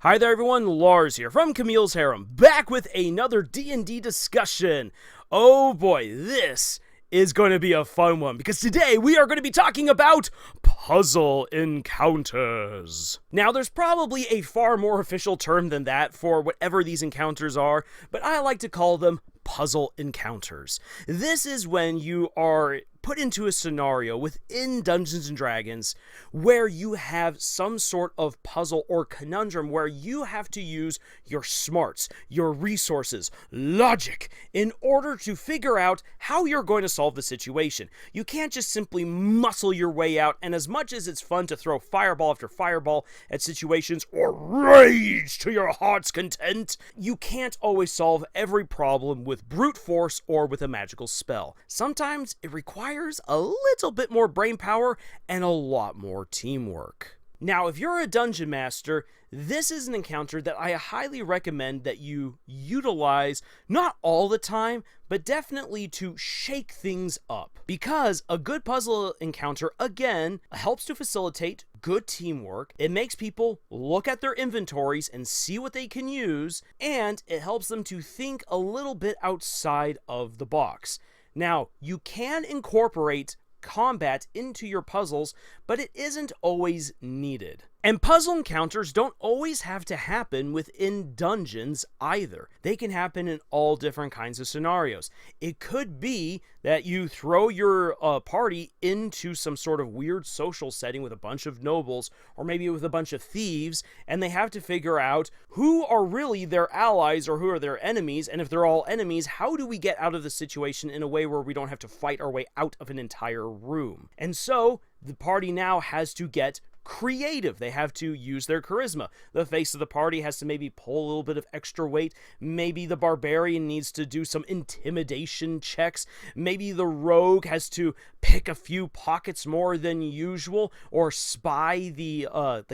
Hi there everyone, Lars here from Camille's Harem, back with another D&D discussion. Oh boy, this is going to be a fun one, because today we are going to be talking about puzzle encounters. Now, there's probably a far more official term than that for whatever these encounters are, but I like to call them puzzle encounters. This is when you are put into a scenario within Dungeons & Dragons where you have some sort of puzzle or conundrum where you have to use your smarts, your resources, logic, in order to figure out how you're going to solve the situation. You can't just simply muscle your way out, and as much as it's fun to throw fireball after fireball at situations or rage to your heart's content, you can't always solve every problem with brute force or with a magical spell. Sometimes it requires a little bit more brain power and a lot more teamwork. Now, if you're a dungeon master, this is an encounter that I highly recommend that you utilize, not all the time, but definitely to shake things up. Because a good puzzle encounter, again, helps to facilitate good teamwork, it makes people look at their inventories and see what they can use, and it helps them to think a little bit outside of the box. Now, you can incorporate combat into your puzzles, but it isn't always needed. And puzzle encounters don't always have to happen within dungeons either. They can happen in all different kinds of scenarios. It could be that you throw your party into some sort of weird social setting with a bunch of nobles, or maybe with a bunch of thieves, and they have to figure out who are really their allies or who are their enemies, and if they're all enemies, how do we get out of the situation in a way where we don't have to fight our way out of an entire room? And so, the party now has to get creative. They have to use their charisma. The face of the party has to maybe pull a little bit of extra weight. Maybe the barbarian needs to do some intimidation checks. Maybe the rogue has to pick a few pockets more than usual, or spy the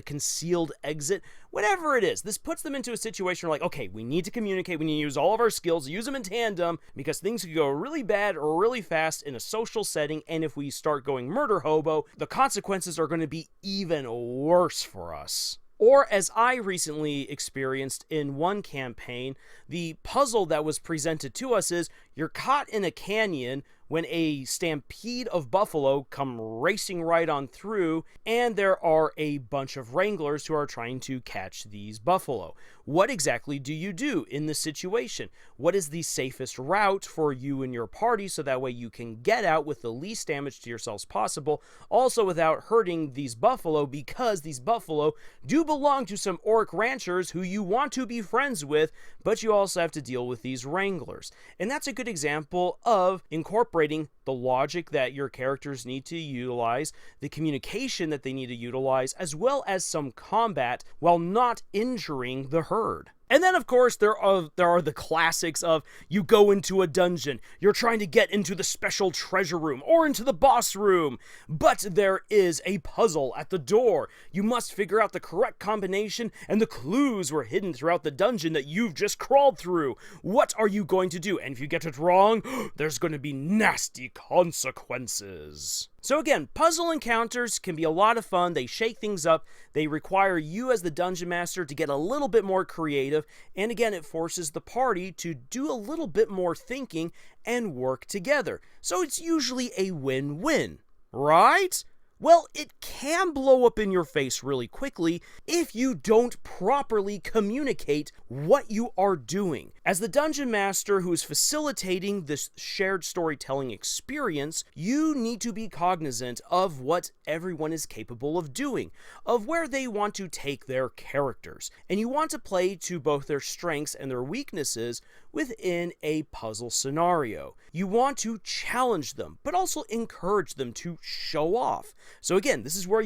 concealed exit. Whatever it is, this puts them into a situation where, like, okay, we need to communicate, we need to use all of our skills, use them in tandem, because things could go really bad or really fast in a social setting, and if we start going murder hobo, the consequences are going to be even worse for us. Or, as I recently experienced in one campaign, the puzzle that was presented to us is, you're caught in a canyon when a stampede of buffalo come racing right on through, and there are a bunch of wranglers who are trying to catch these buffalo. What exactly do you do in this situation? What is the safest route for you and your party so that way you can get out with the least damage to yourselves possible, also without hurting these buffalo, because these buffalo do belong to some orc ranchers who you want to be friends with, but you also have to deal with these wranglers. And that's a good example of incorporating the logic that your characters need to utilize, the communication that they need to utilize, as well as some combat while not injuring the herd. And then, of course, there are the classics of, you go into a dungeon, you're trying to get into the special treasure room, or into the boss room, but there is a puzzle at the door. You must figure out the correct combination, and the clues were hidden throughout the dungeon that you've just crawled through. What are you going to do? And if you get it wrong, there's going to be nasty consequences. So again, puzzle encounters can be a lot of fun. They shake things up. They require you as the dungeon master to get a little bit more creative. And again, it forces the party to do a little bit more thinking and work together. So it's usually a win-win, right? Well, it can blow up in your face really quickly if you don't properly communicate what you are doing. As the dungeon master who is facilitating this shared storytelling experience, you need to be cognizant of what everyone is capable of doing, of where they want to take their characters, and you want to play to both their strengths and their weaknesses within a puzzle scenario. You want to challenge them, but also encourage them to show off. So again, this is where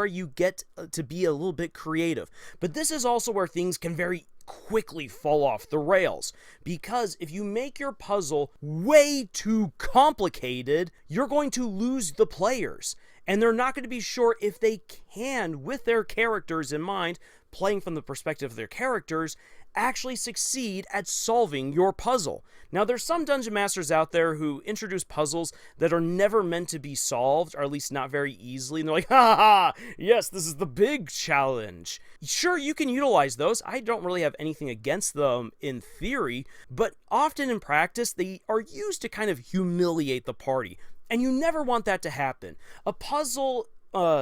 you get to be a little bit creative. But this is also where things can very quickly fall off the rails, because if you make your puzzle way too complicated, you're going to lose the players, and they're not going to be sure if they can, with their characters in mind, playing from the perspective of their characters, actually succeed at solving your puzzle. Now, there's some dungeon masters out there who introduce puzzles that are never meant to be solved, or at least not very easily, and they're like, ha ha ha, yes, this is the big challenge. Sure, you can utilize those. I don't really have anything against them in theory, but often in practice, they are used to kind of humiliate the party, and you never want that to happen. A puzzle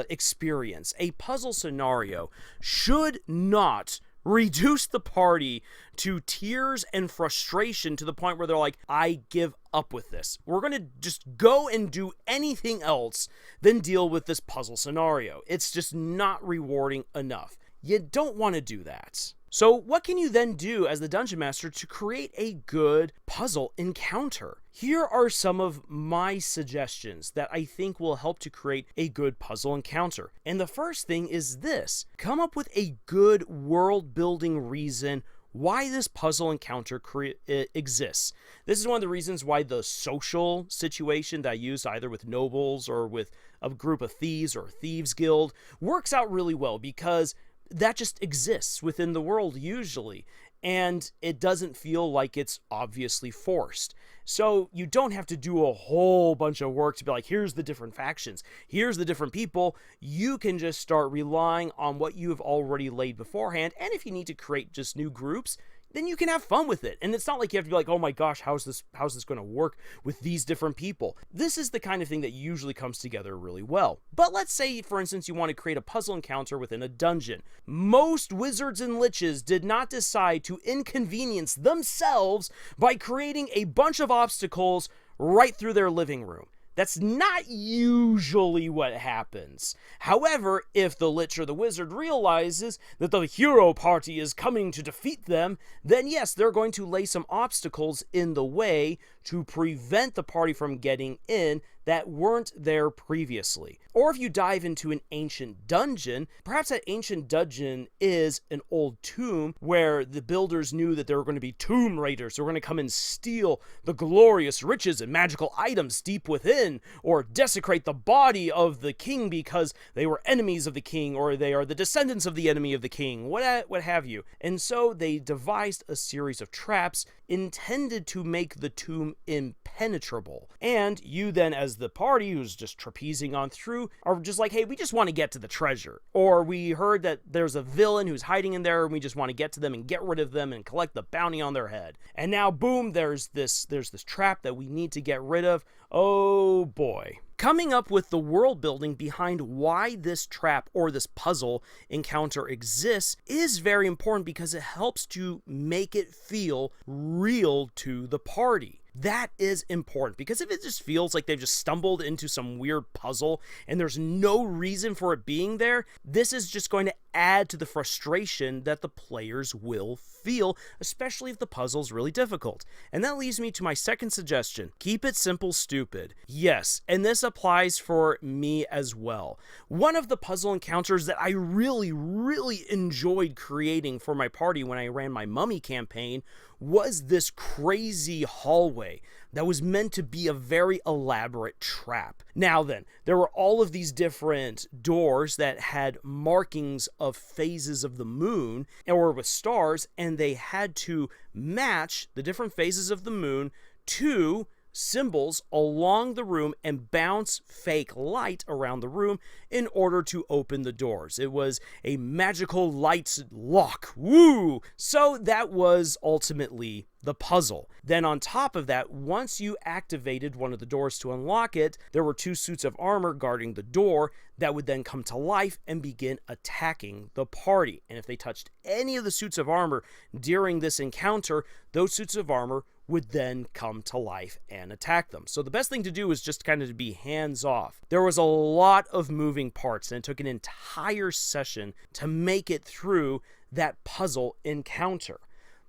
experience, a puzzle scenario, should not reduce the party to tears and frustration to the point where they're like, I give up with this. We're going to just go and do anything else than deal with this puzzle scenario. It's just not rewarding enough. You don't want to do that. So what can you then do as the Dungeon Master to create a good puzzle encounter? Here are some of my suggestions that I think will help to create a good puzzle encounter. And the first thing is this: come up with a good world-building reason why this puzzle encounter exists. This is one of the reasons why the social situation that I use either with nobles or with a group of thieves or a thieves guild works out really well, because that just exists within the world usually, and it doesn't feel like it's obviously forced. So you don't have to do a whole bunch of work to be like, here's the different factions, here's the different people. You can just start relying on what you have already laid beforehand, and if you need to create just new groups, then you can have fun with it. And it's not like you have to be like, oh my gosh, how's this going to work with these different people? This is the kind of thing that usually comes together really well. But let's say, for instance, you want to create a puzzle encounter within a dungeon. Most wizards and liches did not decide to inconvenience themselves by creating a bunch of obstacles right through their living room. That's not usually what happens. However, if the Lich or the Wizard realizes that the hero party is coming to defeat them, then yes, they're going to lay some obstacles in the way to prevent the party from getting in that weren't there previously. Or if you dive into an ancient dungeon, perhaps that ancient dungeon is an old tomb where the builders knew that there were going to be tomb raiders who were going to come and steal the glorious riches and magical items deep within, or desecrate the body of the king because they were enemies of the king, or they are the descendants of the enemy of the king, what have you. And so they devised a series of traps intended to make the tomb impenetrable. And you then, as the party who's just trapezing on through, are just like, hey, we just want to get to the treasure. Or we heard that there's a villain who's hiding in there and we just want to get to them and get rid of them and collect the bounty on their head. And now, boom, there's this trap that we need to get rid of. Oh boy. Coming up with the world building behind why this trap or this puzzle encounter exists is very important, because it helps to make it feel real to the party. That is important, because if it just feels like they've just stumbled into some weird puzzle and there's no reason for it being there, this is just going to add to the frustration that the players will feel, especially if the puzzle's really difficult. And that leads me to my second suggestion: keep it simple, stupid. Yes, and this applies for me as well. One of the puzzle encounters that I really enjoyed creating for my party when I ran my mummy campaign was this crazy hallway that was meant to be a very elaborate trap. Now then, there were all of these different doors that had markings of phases of the moon or with stars, and they had to match the different phases of the moon to symbols along the room and bounce fake light around the room in order to open the doors. It was a magical light lock. Woo! So that was ultimately the puzzle. Then on top of that, once you activated one of the doors to unlock it, there were 2 suits of armor guarding the door that would then come to life and begin attacking the party. And if they touched any of the suits of armor during this encounter, those suits of armor would then come to life and attack them. So the best thing to do is just kind of to be hands off. There was a lot of moving parts, and it took an entire session to make it through that puzzle encounter.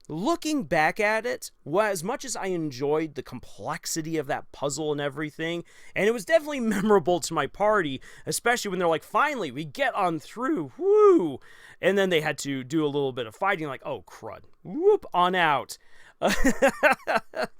Looking back at it, well, as much as I enjoyed the complexity of that puzzle and everything, and it was definitely memorable to my party, especially when they're like, finally, we get on through, woo! And then they had to do a little bit of fighting, like, oh, crud, whoop, on out.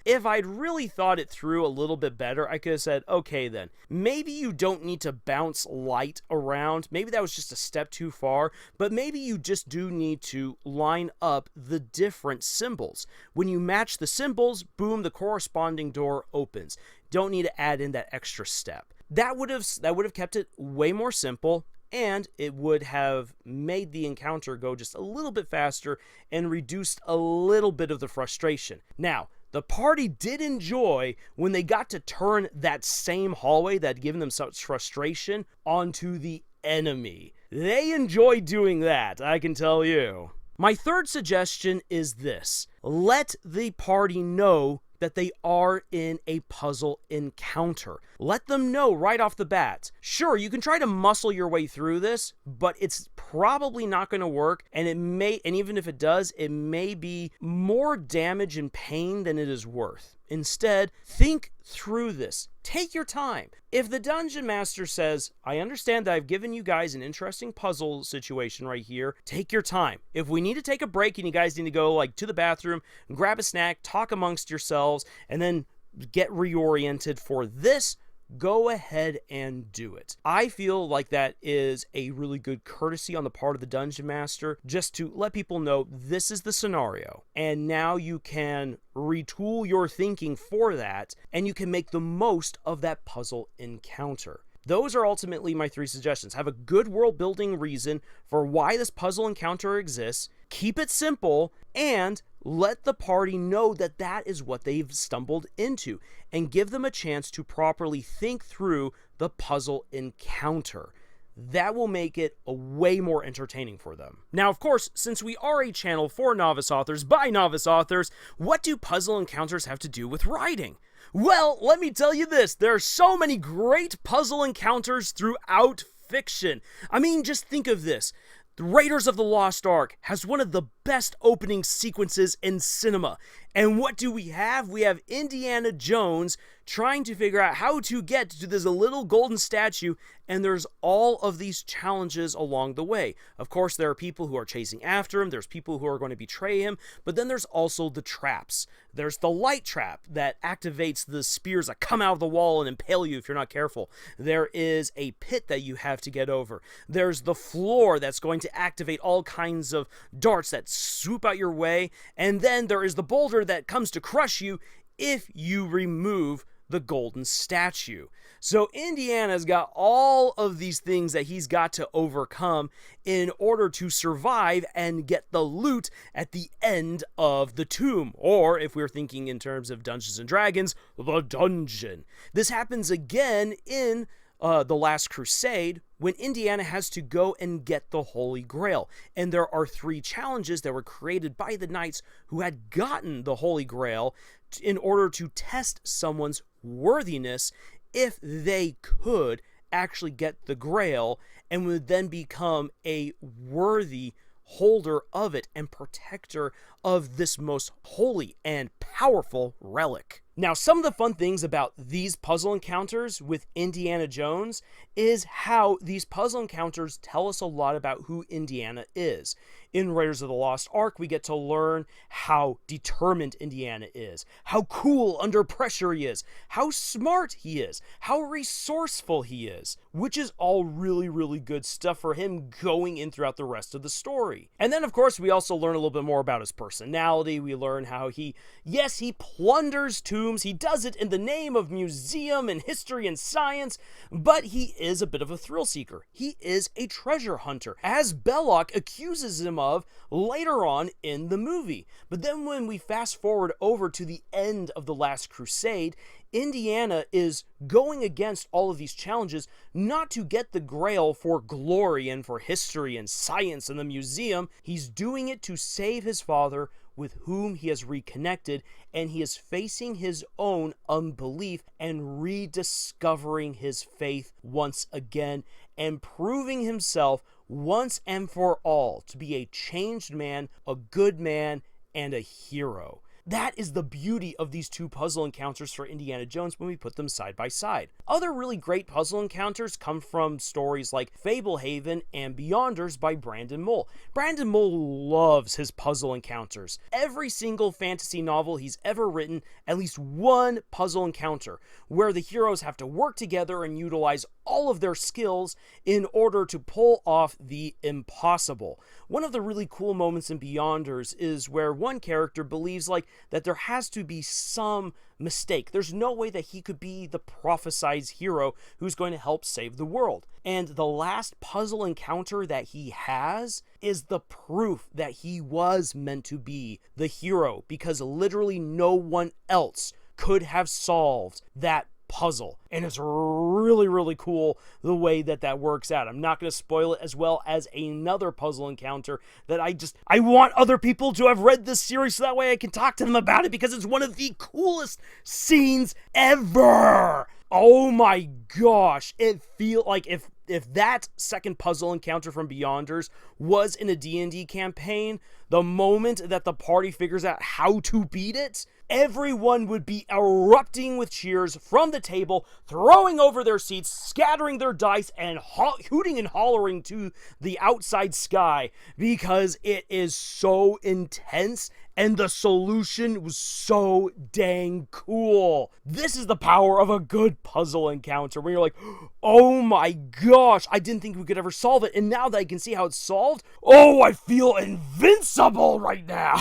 If I'd really thought it through a little bit better, I could have said, okay then, maybe you don't need to bounce light around. Maybe that was just a step too far, but maybe you just do need to line up the different symbols. When you match the symbols, boom, the corresponding door opens. Don't need to add in that extra step. That would have kept it way more simple, and it would have made the encounter go just a little bit faster and reduced a little bit of the frustration. Now, the party did enjoy when they got to turn that same hallway that had given them such frustration onto the enemy. They enjoyed doing that, I can tell you. My third suggestion is this: let the party know that they are in a puzzle encounter. Let them know right off the bat. Sure, you can try to muscle your way through this, but it's probably not going to work, and even if it does, it may be more damage and pain than it is worth. Instead, think through this. Take your time. If the dungeon master says, I understand that I've given you guys an interesting puzzle situation right here, take your time. If we need to take a break and you guys need to go to the bathroom, grab a snack, talk amongst yourselves, and then get reoriented for this, go ahead and do it. I feel like that is a really good courtesy on the part of the dungeon master, just to let people know this is the scenario, and now you can retool your thinking for that, and you can make the most of that puzzle encounter. Those are ultimately my three suggestions. Have a good world building reason for why this puzzle encounter exists, keep it simple, and let the party know that that is what they've stumbled into, and give them a chance to properly think through the puzzle encounter. That will make it a way more entertaining for them. Now, of course, since we are a channel for novice authors by novice authors, what do puzzle encounters have to do with writing? Well, let me tell you this, there are so many great puzzle encounters throughout fiction. I mean, just think of this. The Raiders of the Lost Ark has one of the best opening sequences in cinema. And what do we have? We have Indiana Jones trying to figure out how to get to this little golden statue, and there's all of these challenges along the way. Of course, there are people who are chasing after him, there's people who are going to betray him, but then there's also the traps. There's the light trap that activates the spears that come out of the wall and impale you if you're not careful. There is a pit that you have to get over. There's the floor that's going to activate all kinds of darts that swoop out your way, and then there is the boulder that comes to crush you if you remove the golden statue. So Indiana's got all of these things that he's got to overcome in order to survive and get the loot at the end of the tomb, or if we're thinking in terms of Dungeons and Dragons, the dungeon. This happens again in The Last Crusade, when Indiana has to go and get the Holy Grail. And there are 3 challenges that were created by the knights who had gotten the Holy Grail in order to test someone's worthiness if they could actually get the Grail and would then become a worthy holder of it and protector of this most holy and powerful relic. Now, some of the fun things about these puzzle encounters with Indiana Jones is how these puzzle encounters tell us a lot about who Indiana is. In Raiders of the Lost Ark, we get to learn how determined Indiana is, how cool under pressure he is, how smart he is, how resourceful he is, which is all really, really good stuff for him going in throughout the rest of the story. And then, of course, we also learn a little bit more about his personality. We learn how he plunders tombs. He does it in the name of museum and history and science, but he is a bit of a thrill seeker. He is a treasure hunter, as Belloc accuses him of later on in the movie. But then when we fast forward over to the end of The Last Crusade, Indiana is going against all of these challenges not to get the Grail for glory and for history and science and the museum. He's doing it to save his father, with whom he has reconnected, and he is facing his own unbelief and rediscovering his faith once again and proving himself once and for all to be a changed man, a good man, and a hero. That is the beauty of these two puzzle encounters for Indiana Jones when we put them side by side. Other really great puzzle encounters come from stories like Fablehaven and Beyonders by Brandon Mull. Brandon Mull loves his puzzle encounters. Every single fantasy novel he's ever written, at least one puzzle encounter where the heroes have to work together and utilize all of their skills in order to pull off the impossible. One of the really cool moments in Beyonders is where one character believes that there has to be some mistake. There's no way that he could be the prophesized hero who's going to help save the world. And the last puzzle encounter that he has is the proof that he was meant to be the hero, because literally no one else could have solved that puzzle. And it's really, really cool the way that works out. I'm not going to spoil it, as well as another puzzle encounter that I want other people to have read this series so that way I can talk to them about it, because it's one of the coolest scenes ever. Oh my gosh. It feels like if that second puzzle encounter from Beyonders was in a D&D campaign, the moment that the party figures out how to beat it, everyone would be erupting with cheers from the table, throwing over their seats, scattering their dice, and hooting and hollering to the outside sky, because it is so intense and the solution was so dang cool. This is the power of a good puzzle encounter, where you're like, oh my gosh, I didn't think we could ever solve it, and now that I can see how it's solved, oh, I feel invincible right now.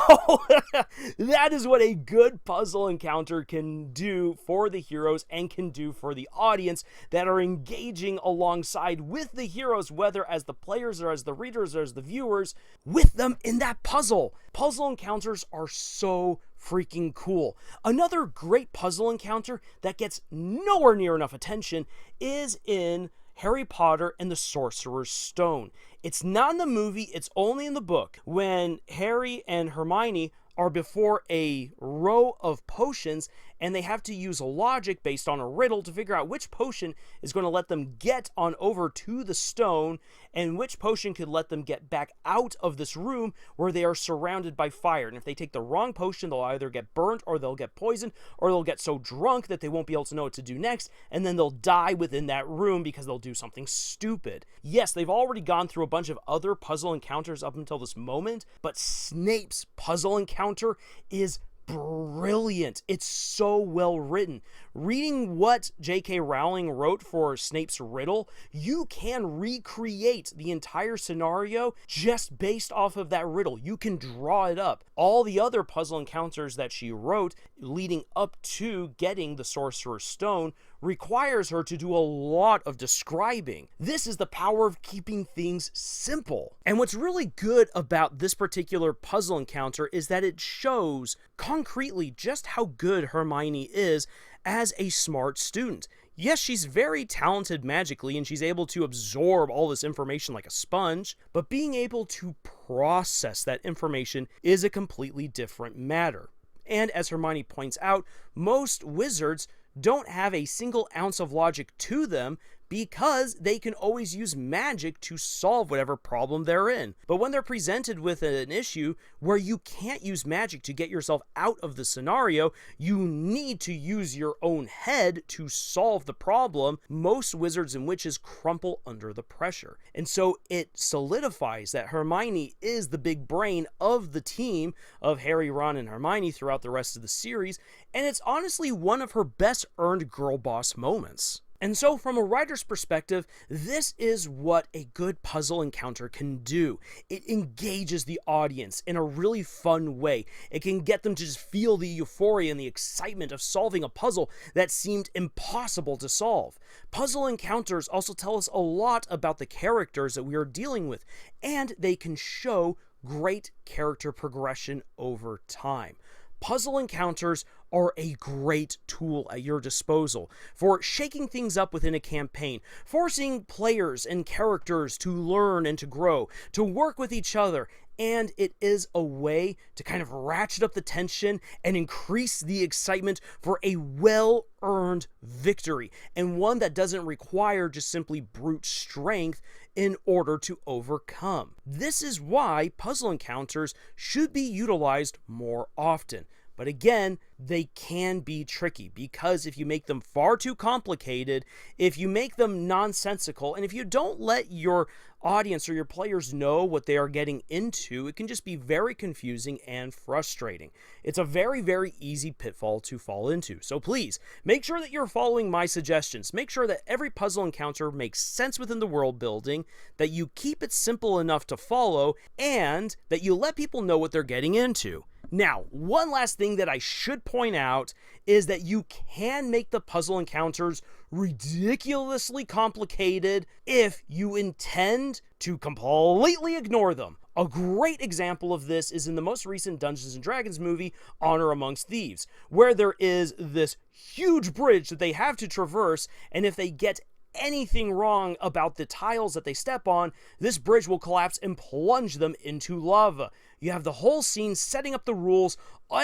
That is what a good puzzle encounter can do for the heroes and can do for the audience that are engaging alongside with the heroes, whether as the players or as the readers or as the viewers, with them in that puzzle. Puzzle encounters are so freaking cool. Another great puzzle encounter that gets nowhere near enough attention is in Harry Potter and the Sorcerer's Stone. It's not in the movie, it's only in the book. When Harry and Hermione are before a row of potions, and they have to use logic based on a riddle to figure out which potion is going to let them get on over to the stone, and which potion could let them get back out of this room where they are surrounded by fire. And if they take the wrong potion, they'll either get burnt, or they'll get poisoned, or they'll get so drunk that they won't be able to know what to do next, and then they'll die within that room because they'll do something stupid. Yes, they've already gone through a bunch of other puzzle encounters up until this moment, but Snape's puzzle encounter is brilliant. It's so well written. Reading what J.K. Rowling wrote for Snape's riddle, you can recreate the entire scenario just based off of that riddle. You can draw it up. All the other puzzle encounters that she wrote leading up to getting the Sorcerer's Stone requires her to do a lot of describing. This is the power of keeping things simple. And what's really good about this particular puzzle encounter is that it shows concretely just how good Hermione is as a smart student. Yes, she's very talented magically, and she's able to absorb all this information like a sponge, but being able to process that information is a completely different matter. And as Hermione points out, most wizards don't have a single ounce of logic to them because they can always use magic to solve whatever problem they're in. But when they're presented with an issue where you can't use magic to get yourself out of the scenario, you need to use your own head to solve the problem, most wizards and witches crumple under the pressure. And so it solidifies that Hermione is the big brain of the team of Harry, Ron, and Hermione throughout the rest of the series, and it's honestly one of her best earned girl boss moments. And so from a writer's perspective, this is what a good puzzle encounter can do. It engages the audience in a really fun way. It can get them to just feel the euphoria and the excitement of solving a puzzle that seemed impossible to solve. Puzzle encounters also tell us a lot about the characters that we are dealing with, and they can show great character progression over time. Puzzle encounters are a great tool at your disposal for shaking things up within a campaign, forcing players and characters to learn and to grow, to work with each other, and it is a way to kind of ratchet up the tension and increase the excitement for a well-earned victory, and one that doesn't require just simply brute strength in order to overcome. This is why puzzle encounters should be utilized more often. But again, they can be tricky because if you make them far too complicated, if you make them nonsensical, and if you don't let your audience or your players know what they are getting into, it can just be very confusing and frustrating. It's a very, very easy pitfall to fall into. So please, make sure that you're following my suggestions. Make sure that every puzzle encounter makes sense within the world building, that you keep it simple enough to follow, and that you let people know what they're getting into. Now, one last thing that I should point out is that you can make the puzzle encounters ridiculously complicated if you intend to completely ignore them. A great example of this is in the most recent Dungeons & Dragons movie, Honor Amongst Thieves, where there is this huge bridge that they have to traverse, and if they get anything wrong about the tiles that they step on, this bridge will collapse and plunge them into lava. You have the whole scene setting up the rules.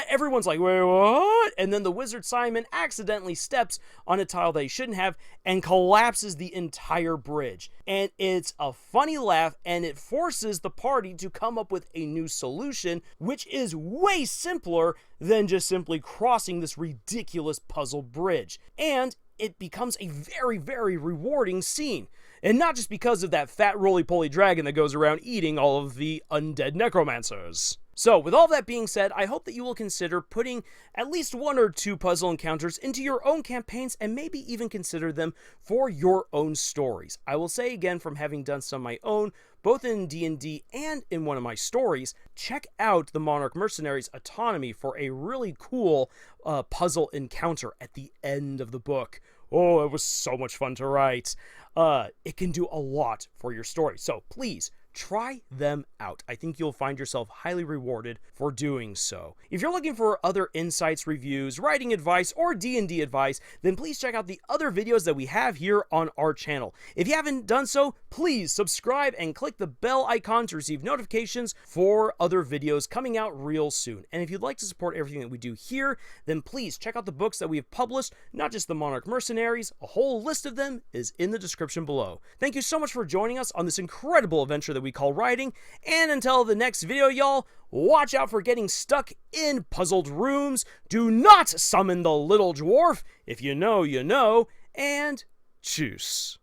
Everyone's like, wait, what? And then the wizard Simon accidentally steps on a tile that he shouldn't have and collapses the entire bridge. And it's a funny laugh, and it forces the party to come up with a new solution, which is way simpler than just simply crossing this ridiculous puzzle bridge. And it becomes a very, very rewarding scene. And not just because of that fat roly-poly dragon that goes around eating all of the undead necromancers. So, with all that being said, I hope that you will consider putting at least 1 or 2 puzzle encounters into your own campaigns, and maybe even consider them for your own stories. I will say again, from having done some of my own, both in D&D and in one of my stories, check out the Monarch Mercenaries Autonomy for a really cool puzzle encounter at the end of the book. Oh, it was so much fun to write. It can do a lot for your story. So please, try them out. I think you'll find yourself highly rewarded for doing so. If you're looking for other insights, reviews, writing advice, or D&D advice, then please check out the other videos that we have here on our channel. If you haven't done so, please subscribe and click the bell icon to receive notifications for other videos coming out real soon. And if you'd like to support everything that we do here, then please check out the books that we have published, not just the Monarch Mercenaries. A whole list of them is in the description below. Thank you so much for joining us on this incredible adventure that we call writing, and until the next video, y'all, watch out for getting stuck in puzzled rooms. Do not summon the little dwarf. If you know, you know, and tschüss.